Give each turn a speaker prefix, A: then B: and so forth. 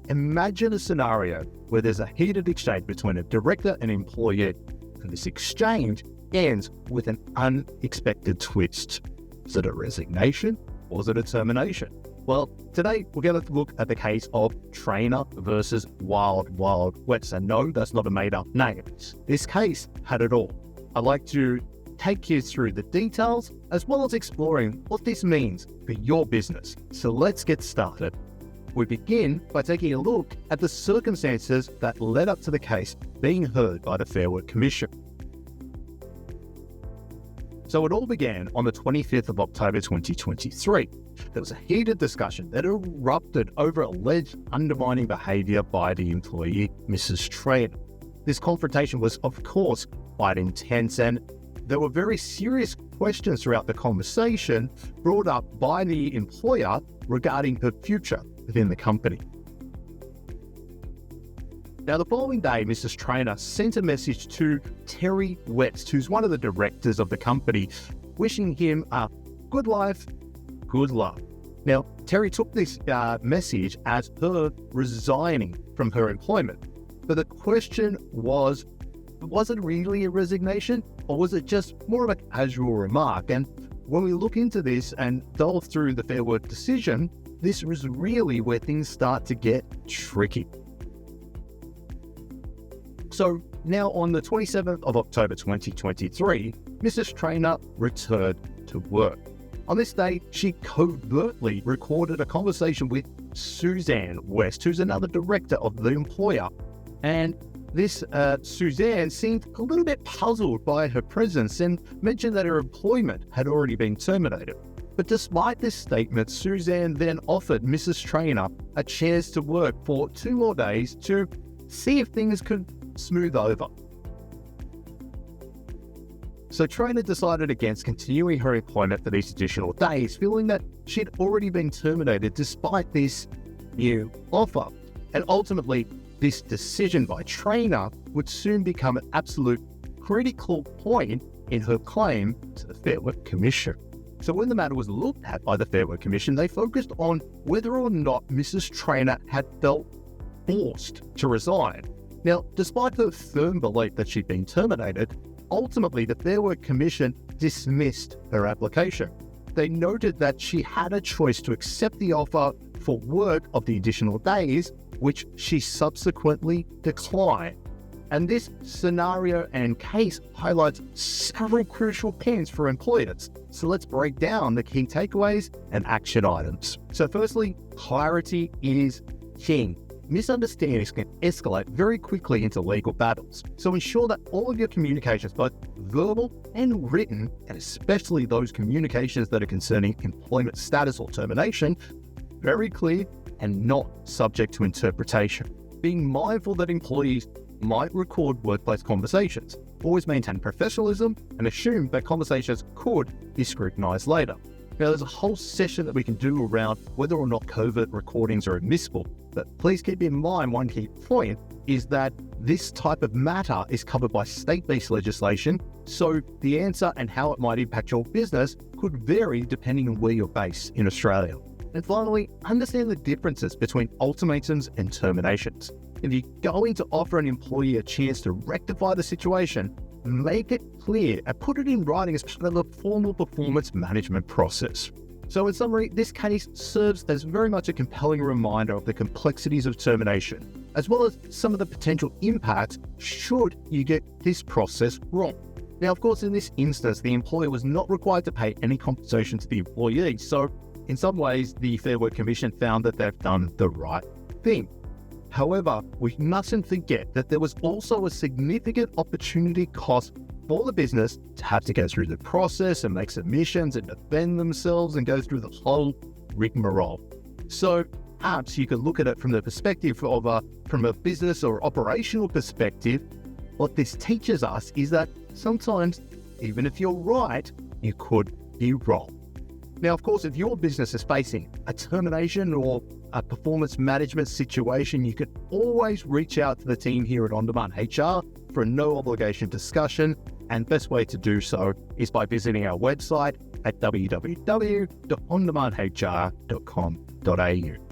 A: Imagine a scenario where there's a heated exchange between a director and employee, and this exchange ends with an unexpected twist. Is it a resignation or is it a termination? Well, today we're going to look at the case of Trainor versus Wild Wild West. And no, that's not a made-up name. This case had it all. I'd like to take you through the details as well as exploring what this means for your business. So let's get started. We begin by taking a look at the circumstances that led up to the case being heard by the Fair Work Commission. So it all began on the 25th of October 2023. There was a heated discussion that erupted over alleged undermining behaviour by the employee, Mrs. Trainor. This confrontation was, of course, quite intense, and there were very serious questions throughout the conversation brought up by the employer regarding her future within the company. Now, the following day, Mrs. Trainor sent a message to Terry West, who's one of the directors of the company, wishing him a good life, good luck. Now, Terry took this message as her resigning from her employment. But the question was it really a resignation, or was it just more of a casual remark? And when we look into this and delve through the Fair Work decision, this was really where things start to get tricky. So now on the 27th of October 2023, Mrs. Trainor returned to work. On this day, she covertly recorded a conversation with Suzanne West, who's another director of the employer. And this Suzanne seemed a little bit puzzled by her presence and mentioned that her employment had already been terminated. But despite this statement, Suzanne then offered Mrs. Trainor a chance to work for 2 more days to see if things could smooth over. So Trainor decided against continuing her employment for these additional days, feeling that she'd already been terminated despite this new offer. And ultimately, this decision by Trainor would soon become an absolute critical point in her claim to the Fair Work Commission. So when the matter was looked at by the Fair Work Commission, they focused on whether or not Mrs. Trainor had felt forced to resign. Now, despite her firm belief that she'd been terminated, ultimately the Fair Work Commission dismissed her application. They noted that she had a choice to accept the offer for work of the additional days, which she subsequently declined. And this scenario and case highlights several crucial points for employers. So let's break down the key takeaways and action items. So firstly, clarity is king. Misunderstandings can escalate very quickly into legal battles. So ensure that all of your communications, both verbal and written, and especially those communications that are concerning employment status or termination, very clear and not subject to interpretation. Being mindful that employees might record workplace conversations. Always maintain professionalism and assume that conversations could be scrutinized later. Now, there's a whole session that we can do around whether or not covert recordings are admissible, but please keep in mind one key point is that this type of matter is covered by state-based legislation, so the answer and how it might impact your business could vary depending on where you're based in Australia. And finally, understand the differences between ultimatums and terminations. If you're going to offer an employee a chance to rectify the situation, make it clear and put it in writing as part of the formal performance management process. So in summary, this case serves as very much a compelling reminder of the complexities of termination, as well as some of the potential impacts should you get this process wrong. Now, of course, in this instance, the employer was not required to pay any compensation to the employee, so in some ways, the Fair Work Commission found that they've done the right thing. However, we mustn't forget that there was also a significant opportunity cost for the business to have to go through the process and make submissions and defend themselves and go through the whole rigmarole. So perhaps you could look at it from the perspective of from a business or operational perspective. What this teaches us is that sometimes, even if you're right, you could be wrong. Now, of course, if your business is facing a termination or a performance management situation, you can always reach out to the team here at On Demand HR for a no obligation discussion. And best way to do so is by visiting our website at www.ondemandhr.com.au.